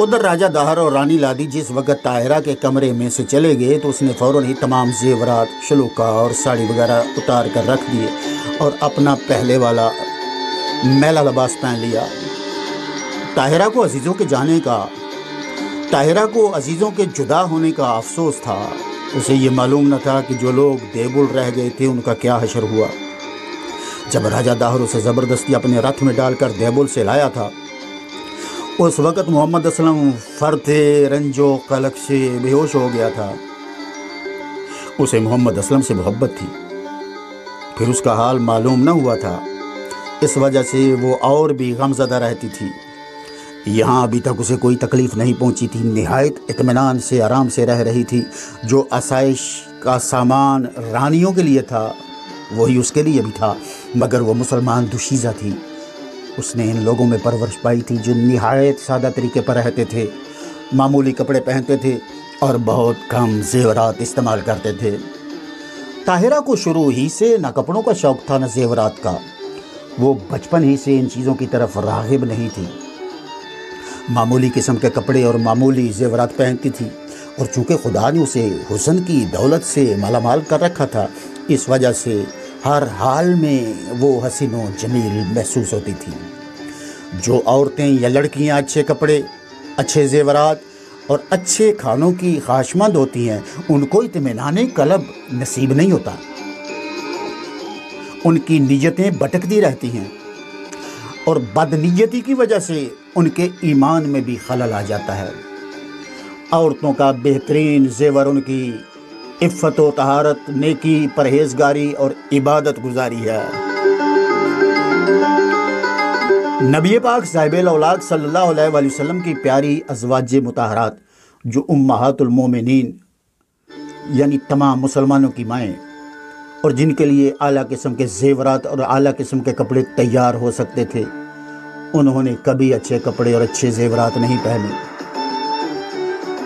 ادھر راجہ داہر اور رانی لادی جس وقت طاہرہ کے کمرے میں سے چلے گئے تو اس نے فوراً ہی تمام زیورات، شلوکا اور ساڑی وغیرہ اتار کر رکھ دیے اور اپنا پہلے والا میلا لباس پہن لیا۔ طاہرہ کو عزیزوں کے جدا ہونے کا افسوس تھا۔ اسے یہ معلوم نہ تھا کہ جو لوگ دیوبل رہ گئے تھے ان کا کیا حشر ہوا۔ جب راجہ داہر اسے زبردستی اپنے رتھ میں ڈال کر دیوبل سے لایا تھا، اس وقت محمد اسلم فرط رنج و قلق سے بے ہوش ہو گیا تھا۔ اسے محمد اسلم سے محبت تھی، پھر اس کا حال معلوم نہ ہوا تھا، اس وجہ سے وہ اور بھی غمزدہ رہتی تھی۔ یہاں ابھی تک اسے کوئی تکلیف نہیں پہنچی تھی، نہایت اطمینان سے آرام سے رہ رہی تھی۔ جو آسائش کا سامان رانیوں کے لیے تھا وہی اس کے لیے بھی تھا، مگر وہ مسلمان دوشیزہ تھی۔ اس نے ان لوگوں میں پرورش پائی تھی جو نہایت سادہ طریقے پر رہتے تھے، معمولی کپڑے پہنتے تھے اور بہت کم زیورات استعمال کرتے تھے۔ طاہرہ کو شروع ہی سے نہ کپڑوں کا شوق تھا نہ زیورات کا، وہ بچپن ہی سے ان چیزوں کی طرف راغب نہیں تھی۔ معمولی قسم کے کپڑے اور معمولی زیورات پہنتی تھی، اور چونکہ خدا نے اسے حسن کی دولت سے مالا مال کر رکھا تھا، اس وجہ سے ہر حال میں وہ حسین و جمیل محسوس ہوتی تھی۔ جو عورتیں یا لڑکیاں اچھے کپڑے، اچھے زیورات اور اچھے کھانوں کی خواہشمند ہوتی ہیں، ان کو اطمینان قلب نصیب نہیں ہوتا۔ ان کی نیتیں بھٹکتی رہتی ہیں، اور بدنیتی کی وجہ سے ان کے ایمان میں بھی خلل آ جاتا ہے۔ عورتوں کا بہترین زیور ان کی عفت و طہارت، نیکی، پرہیزگاری اور عبادت گزاری ہے۔ نبی پاک صاحب الاولاد صلی اللہ علیہ وآلہ وسلم کی پیاری ازواج مطہرات جو امہات المومنین یعنی تمام مسلمانوں کی مائیں، اور جن کے لیے اعلیٰ قسم کے زیورات اور اعلیٰ قسم کے کپڑے تیار ہو سکتے تھے، انہوں نے کبھی اچھے کپڑے اور اچھے زیورات نہیں پہنے۔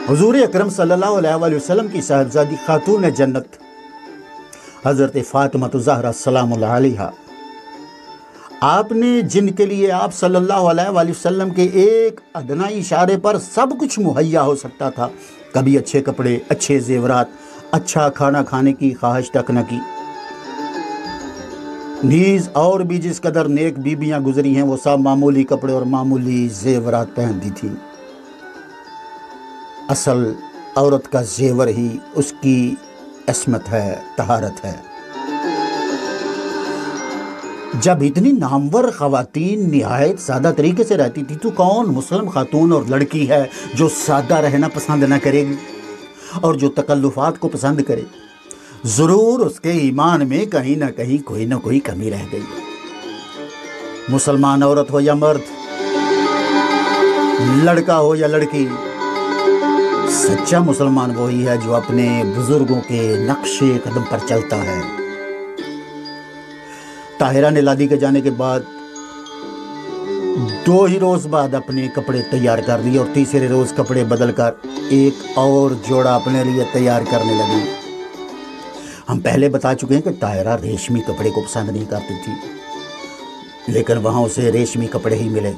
حضور اکرم صلی اللہ علیہ وآلہ وسلم کی صاحبزادی خاتون جنت حضرت فاطمہ الزہرا سلام اللہ علیہا، آپ نے جن کے لیے آپ صلی اللہ علیہ وآلہ وسلم کے ایک ادنی اشارے پر سب کچھ مہیا ہو سکتا تھا، کبھی اچھے کپڑے، اچھے زیورات، اچھا کھانا کھانے کی خواہش تک نہ کی۔ نیز اور بھی جس قدر نیک بیبیاں گزری ہیں وہ سب معمولی کپڑے اور معمولی زیورات پہنتی تھیں۔ اصل عورت کا زیور ہی اس کی عصمت ہے، طہارت ہے۔ جب اتنی نامور خواتین نہایت سادہ طریقے سے رہتی تھی تو کون مسلم خاتون اور لڑکی ہے جو سادہ رہنا پسند نہ کرے گی اور جو تکلفات کو پسند کرے؟ ضرور اس کے ایمان میں کہیں نہ کہیں کوئی نہ کوئی کمی رہ گئی ہے۔ مسلمان عورت ہو یا مرد، لڑکا ہو یا لڑکی، سچا مسلمان وہی ہے جو اپنے بزرگوں کے نقش قدم پر چلتا ہے۔ طاہرہ نے لادی کے جانے کے بعد 2 ہی روز بعد اپنے کپڑے تیار کر لیے اور تیسرے روز کپڑے بدل کر ایک اور جوڑا اپنے لیے تیار کرنے لگی۔ ہم پہلے بتا چکے ہیں کہ طاہرہ ریشمی کپڑے کو پسند نہیں کرتی تھی، لیکن وہاں اسے ریشمی کپڑے ہی ملے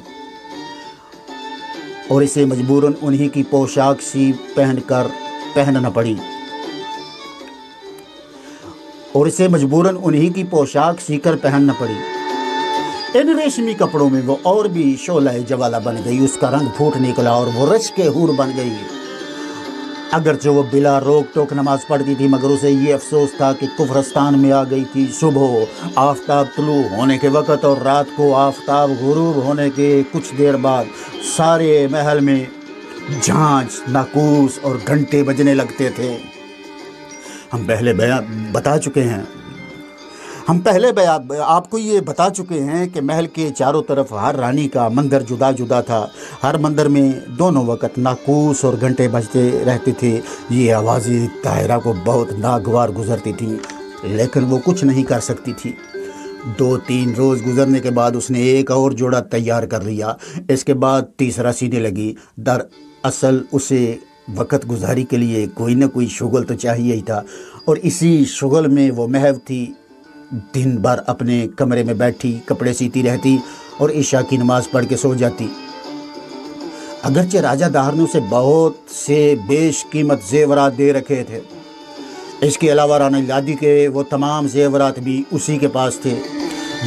اور اسے مجبوراً انہی کی پوشاک سی پہننا پڑی ان ریشمی کپڑوں میں وہ اور بھی شعلہ جوالہ بن گئی، اس کا رنگ پھوٹ نکلا اور وہ رچ کے حور بن گئی۔ اگرچہ وہ بلا روک ٹوک نماز پڑھتی تھی، مگر اسے یہ افسوس تھا کہ کفرستان میں آ گئی تھی۔ صبح آفتاب طلوع ہونے کے وقت اور رات کو آفتاب غروب ہونے کے کچھ دیر بعد سارے محل میں جھانجھ، ناقوس اور گھنٹے بجنے لگتے تھے۔ ہم پہلے آپ کو یہ بتا چکے ہیں کہ محل کے چاروں طرف ہر رانی کا مندر جدا جدا تھا۔ ہر مندر میں دونوں وقت ناقوس اور گھنٹے بجتے رہتے تھے۔ یہ آوازیں طاہرہ کو بہت ناگوار گزرتی تھیں، لیکن وہ کچھ نہیں کر سکتی تھی۔ 2-3 روز گزرنے کے بعد اس نے ایک اور جوڑا تیار کر لیا۔ اس کے بعد تیسرا سینے لگی۔ دراصل اسے وقت گزاری کے لیے کوئی نہ کوئی شغل تو چاہیے ہی تھا، اور اسی شغل میں وہ محو تھی۔ دن بھر اپنے کمرے میں بیٹھی کپڑے سیتی رہتی اور عشاء کی نماز پڑھ کے سو جاتی۔ اگرچہ راجہ داہر نے اسے بہت سے بیش قیمت زیورات دے رکھے تھے، اس کے علاوہ رانی لادی کے وہ تمام زیورات بھی اسی کے پاس تھے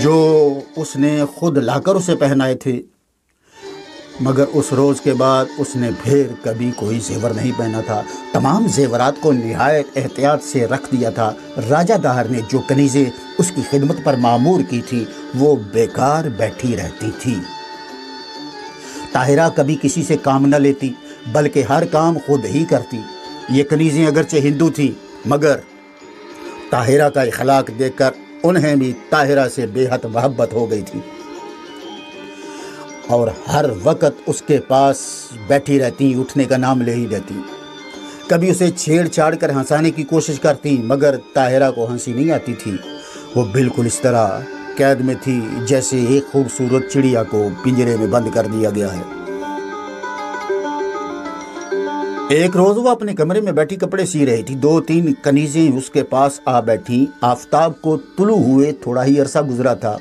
جو اس نے خود لا کر اسے پہنائے تھے، مگر اس روز کے بعد اس نے پھر کبھی کوئی زیور نہیں پہنا تھا۔ تمام زیورات کو نہایت احتیاط سے رکھ دیا تھا۔ راجہ داہر نے جو کنیزیں اس کی خدمت پر معمور کی تھی وہ بیکار بیٹھی رہتی تھی۔ طاہرہ کبھی کسی سے کام نہ لیتی بلکہ ہر کام خود ہی کرتی۔ یہ کنیزیں اگرچہ ہندو تھیں مگر طاہرہ کا اخلاق دیکھ کر انہیں بھی طاہرہ سے بے حد محبت ہو گئی تھی اور ہر وقت اس کے پاس بیٹھی رہتی، اٹھنے کا نام لے ہی لیتی۔ کبھی اسے چھیڑ چھاڑ کر ہنسانے کی کوشش کرتی مگر طاہرہ کو ہنسی نہیں آتی تھی۔ وہ بالکل اس طرح قید میں تھی جیسے ایک خوبصورت چڑیا کو پنجرے میں بند کر دیا گیا ہے۔ ایک روز وہ اپنے کمرے میں بیٹھی کپڑے سی رہی تھی۔ 2-3 کنیزیں اس کے پاس آ بیٹھی۔ آفتاب کو طلوع ہوئے تھوڑا ہی عرصہ گزرا تھا۔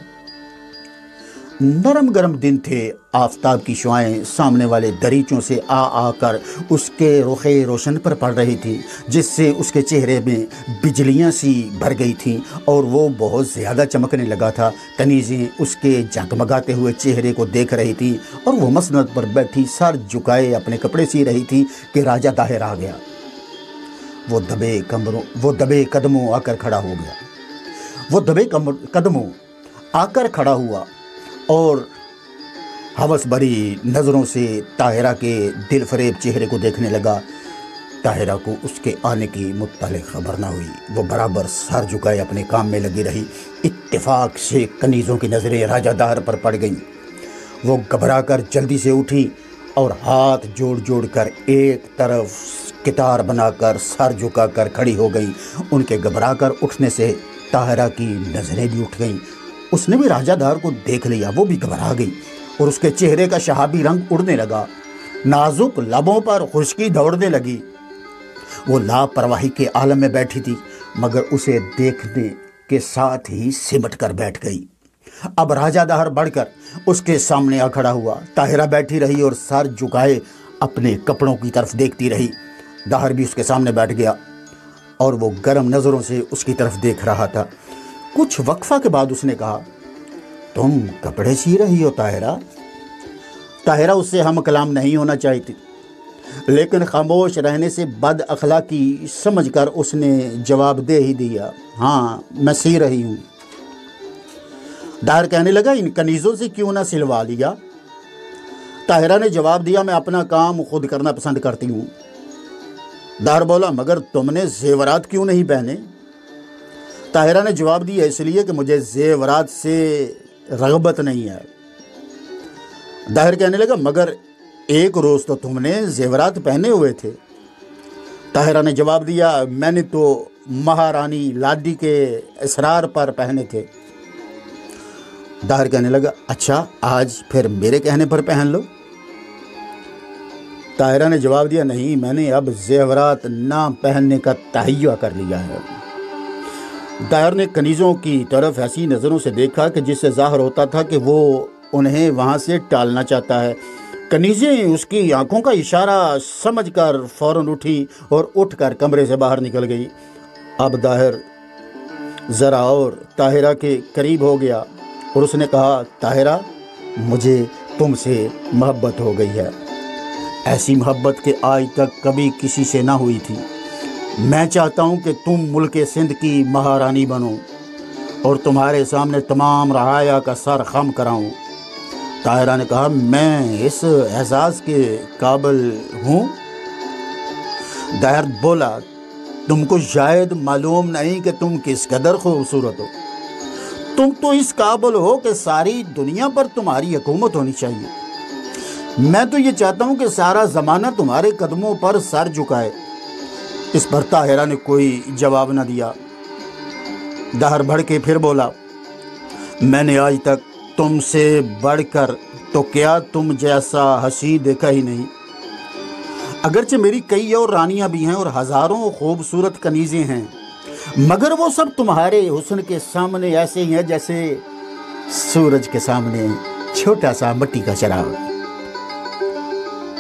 نرم گرم دن تھے۔ آفتاب کی شعائیں سامنے والے دریچوں سے آ کر اس کے رخ روشن پر پڑ رہی تھی جس سے اس کے چہرے میں بجلیاں سی بھر گئی تھیں اور وہ بہت زیادہ چمکنے لگا تھا۔ کنیزیں اس کے جگمگاتے ہوئے چہرے کو دیکھ رہی تھیں اور وہ مسند پر بیٹھی سر جھکائے اپنے کپڑے سی رہی تھی کہ راجہ داہر آ گیا۔ وہ دبے قدموں آ کر کھڑا ہوا اور ہوس بھری نظروں سے طاہرہ کے دل فریب چہرے کو دیکھنے لگا۔ طاہرہ کو اس کے آنے کی متعلق خبر نہ ہوئی۔ وہ برابر سر جھکائے اپنے کام میں لگی رہی۔ اتفاق سے کنیزوں کی نظریں راجہ داہر پر پڑ گئیں۔ وہ گھبرا کر جلدی سے اٹھی اور ہاتھ جوڑ کر ایک طرف قطار بنا کر سر جھکا کر کھڑی ہو گئی۔ ان کے گھبرا کر اٹھنے سے طاہرہ کی نظریں بھی اٹھ گئیں۔ اس نے بھی راجہ داہر کو دیکھ لیا۔ وہ بھی گھبرا گئی اور اس کے چہرے کا شہابی رنگ اڑنے لگا۔ نازک لبوں پر خشکی دوڑنے لگی۔ وہ لاپرواہی کے عالم میں بیٹھی تھی مگر اسے دیکھنے کے ساتھ ہی سمٹ کر بیٹھ گئی۔ اب راجہ داہر بڑھ کر اس کے سامنے آ کھڑا ہوا۔ طاہرہ بیٹھی رہی اور سر جھکائے اپنے کپڑوں کی طرف دیکھتی رہی۔ داہر بھی اس کے سامنے بیٹھ گیا اور وہ گرم نظروں سے اس کی طرف دیکھ رہا تھا۔ کچھ وقفہ کے بعد اس نے کہا، تم کپڑے سی رہی ہو طاہرہ؟ طاہرہ اس سے ہم کلام نہیں ہونا چاہتی لیکن خاموش رہنے سے بد اخلاقی سمجھ کر اس نے جواب دے ہی دیا، ہاں میں سی رہی ہوں۔ داہر کہنے لگا، ان کنیزوں سے کیوں نہ سلوا لیا؟ طاہرہ نے جواب دیا، میں اپنا کام خود کرنا پسند کرتی ہوں۔ داہر بولا، مگر تم نے زیورات کیوں نہیں پہنے؟ طاہرہ نے جواب دیا، اس لیے کہ مجھے زیورات سے رغبت نہیں ہے۔ داہر کہنے لگا، مگر ایک روز تو تم نے زیورات پہنے ہوئے تھے۔ طاہرہ نے جواب دیا، میں نے تو مہارانی لادی کے اصرار پر پہنے تھے۔ داہر کہنے لگا، اچھا آج پھر میرے کہنے پر پہن لو۔ طاہرہ نے جواب دیا، نہیں، میں نے اب زیورات نہ پہننے کا تہیہ کر لیا ہے۔ داہر نے کنیزوں کی طرف ایسی نظروں سے دیکھا کہ جس سے ظاہر ہوتا تھا کہ وہ انہیں وہاں سے ٹالنا چاہتا ہے۔ کنیزیں اس کی آنکھوں کا اشارہ سمجھ کر فوراً اٹھی اور اٹھ کر کمرے سے باہر نکل گئی۔ اب داہر ذرا اور طاہرہ کے قریب ہو گیا اور اس نے کہا، طاہرہ مجھے تم سے محبت ہو گئی ہے، ایسی محبت کہ آج تک کبھی کسی سے نہ ہوئی تھی۔ میں چاہتا ہوں کہ تم ملک سندھ کی مہارانی بنو اور تمہارے سامنے تمام رعایا کا سر خم کراؤں۔ طاہرہ نے کہا، میں اس اعزاز کے قابل ہوں؟ داہر بولا، تم کو شاید معلوم نہیں کہ تم کس قدر خوبصورت ہو۔ تم تو اس قابل ہو کہ ساری دنیا پر تمہاری حکومت ہونی چاہیے۔ میں تو یہ چاہتا ہوں کہ سارا زمانہ تمہارے قدموں پر سر جھکائے۔ اس پر طاہرہ نے کوئی جواب نہ دیا۔ داہر بڑھ کے پھر بولا، میں نے آج تک تم سے بڑھ کر تو کیا تم جیسا حسین دیکھا ہی نہیں۔ اگرچہ میری کئی اور رانیاں بھی ہیں اور ہزاروں خوبصورت کنیزیں ہیں مگر وہ سب تمہارے حسن کے سامنے ایسے ہی ہیں جیسے سورج کے سامنے چھوٹا سا مٹی کا چراغ۔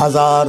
1000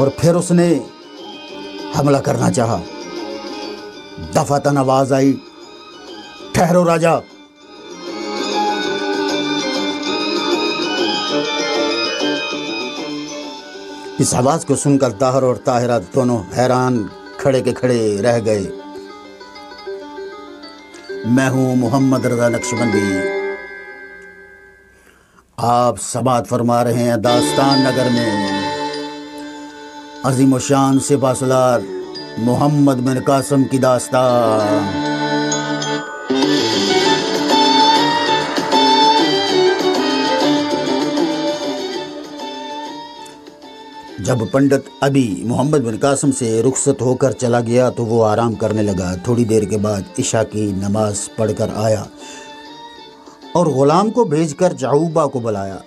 اور پھر اس نے حملہ کرنا چاہا۔ دفعتاً آواز آئی، ٹھہرو راجا۔ اس آواز کو سن کر طاہر اور طاہرہ دونوں حیران کھڑے کے کھڑے رہ گئے۔ میں ہوں محمد رضا نقشبندی، آپ سماعت فرما رہے ہیں داستان نگر میں عظیم و شان سپہ سالار محمد بن قاسم کی داستان۔ جب پنڈت ابھی محمد بن قاسم سے رخصت ہو کر چلا گیا تو وہ آرام کرنے لگا۔ تھوڑی دیر کے بعد عشاء کی نماز پڑھ کر آیا اور غلام کو بھیج کر جعوبہ کو بلایا۔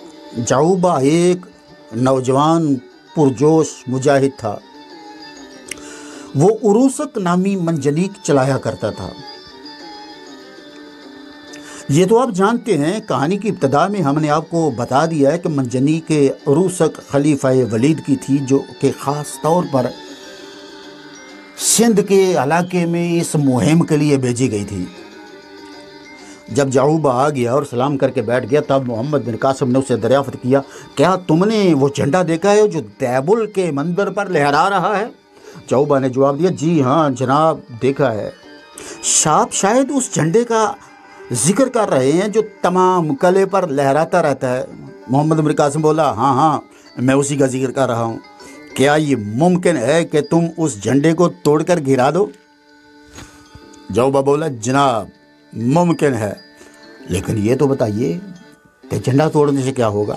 جعوبہ ایک نوجوان پرجوش مجاہد تھا۔ وہ عروسک نامی منجنیق چلایا کرتا تھا۔ یہ تو آپ جانتے ہیں، کہانی کی ابتدا میں ہم نے آپ کو بتا دیا ہے کہ منجنیق عروسک خلیفہ ولید کی تھی، جو کہ خاص طور پر سندھ کے علاقے میں اس مہم کے لیے بھیجی گئی تھی۔ جب جعوبہ آ گیا اور سلام کر کے بیٹھ گیا، تب محمد بن قاسم نے اسے دریافت کیا، کیا تم نے وہ جھنڈا دیکھا ہے جو دیبل کے منبر پر لہرا رہا ہے؟ جعوبہ نے جواب دیا، جی ہاں جناب دیکھا ہے۔ آپ شاید اس جھنڈے کا ذکر کر رہے ہیں جو تمام قلعے پر لہراتا رہتا ہے۔ محمد بن قاسم بولا، ہاں میں اسی کا ذکر کر رہا ہوں۔ کیا یہ ممکن ہے کہ تم اس جھنڈے کو توڑ کر گرا دو؟ جعوبہ بولا، جناب ممکن ہے، لیکن یہ تو بتائیے کہ جھنڈا توڑنے سے کیا ہوگا؟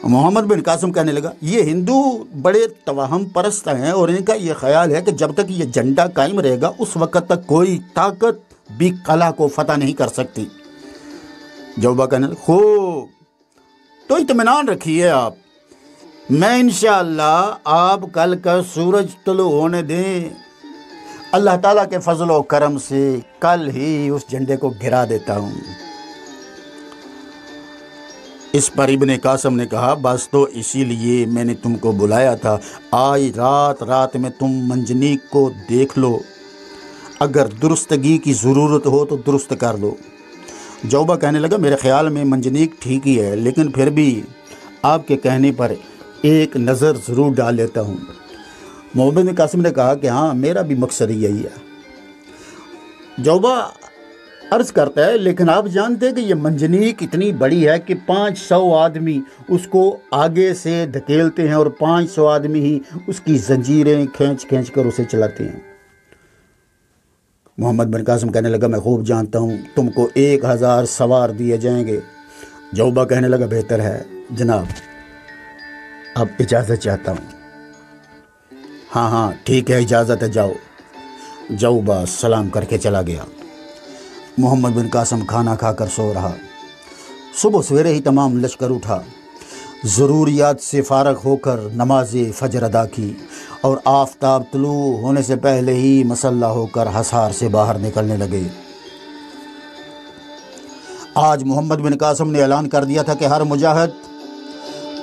محمد بن قاسم کہنے لگا، یہ ہندو بڑے توہم پرست ہیں اور ان کا یہ خیال ہے کہ جب تک یہ جھنڈا قائم رہے گا اس وقت تک کوئی طاقت بھی قلعہ کو فتح نہیں کر سکتی۔ جعوبہ کہنے لگا، خوب، تو اطمینان رکھیے آپ، میں انشاءاللہ آپ کل کا سورج طلوع ہونے دیں، اللہ تعالیٰ کے فضل و کرم سے کل ہی اس جھنڈے کو گرا دیتا ہوں۔ اس پر ابن قاسم نے کہا، بس تو اسی لیے میں نے تم کو بلایا تھا، آج رات میں تم منجنیق کو دیکھ لو، اگر درستگی کی ضرورت ہو تو درست کر لو۔ جعوبہ کہنے لگا، میرے خیال میں منجنیق ٹھیک ہی ہے، لیکن پھر بھی آپ کے کہنے پر ایک نظر ضرور ڈال لیتا ہوں۔ محمد بن قاسم نے کہا کہ ہاں میرا بھی مقصد یہی ہے۔ جعوبہ عرض کرتا ہے، لیکن آپ جانتے ہیں کہ یہ منجنیق اتنی بڑی ہے کہ 500 آدمی اس کو آگے سے دھکیلتے ہیں اور 500 آدمی ہی اس کی زنجیریں کھینچ کر اسے چلاتے ہیں۔ محمد بن قاسم کہنے لگا، میں خوب جانتا ہوں، تم کو 1000 سوار دیے جائیں گے۔ جعوبہ کہنے لگا، بہتر ہے جناب، اب اجازت چاہتا ہوں۔ ہاں ٹھیک ہے، اجازت ہے، جاؤ۔ جعوبہ سلام کر کے چلا گیا۔ محمد بن قاسم کھانا کھا کر سو رہا۔ صبح سویرے ہی تمام لشکر اٹھا، ضروریات سے فارغ ہو کر نماز فجر ادا کی اور آفتاب طلوع ہونے سے پہلے ہی مسلح ہو کر حصار سے باہر نکلنے لگے۔ آج محمد بن قاسم نے اعلان کر دیا تھا کہ ہر مجاہد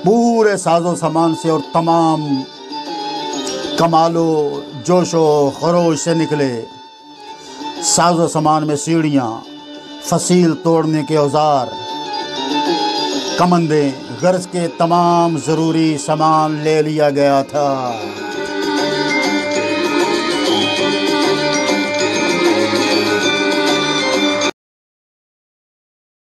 پورے ساز و سامان سے اور تمام کمال و جوش و خروش سے نکلے۔ ساز و سامان میں سیڑھیاں، فصیل توڑنے کے اوزار، کمندیں، غرض کے تمام ضروری سامان لے لیا گیا تھا۔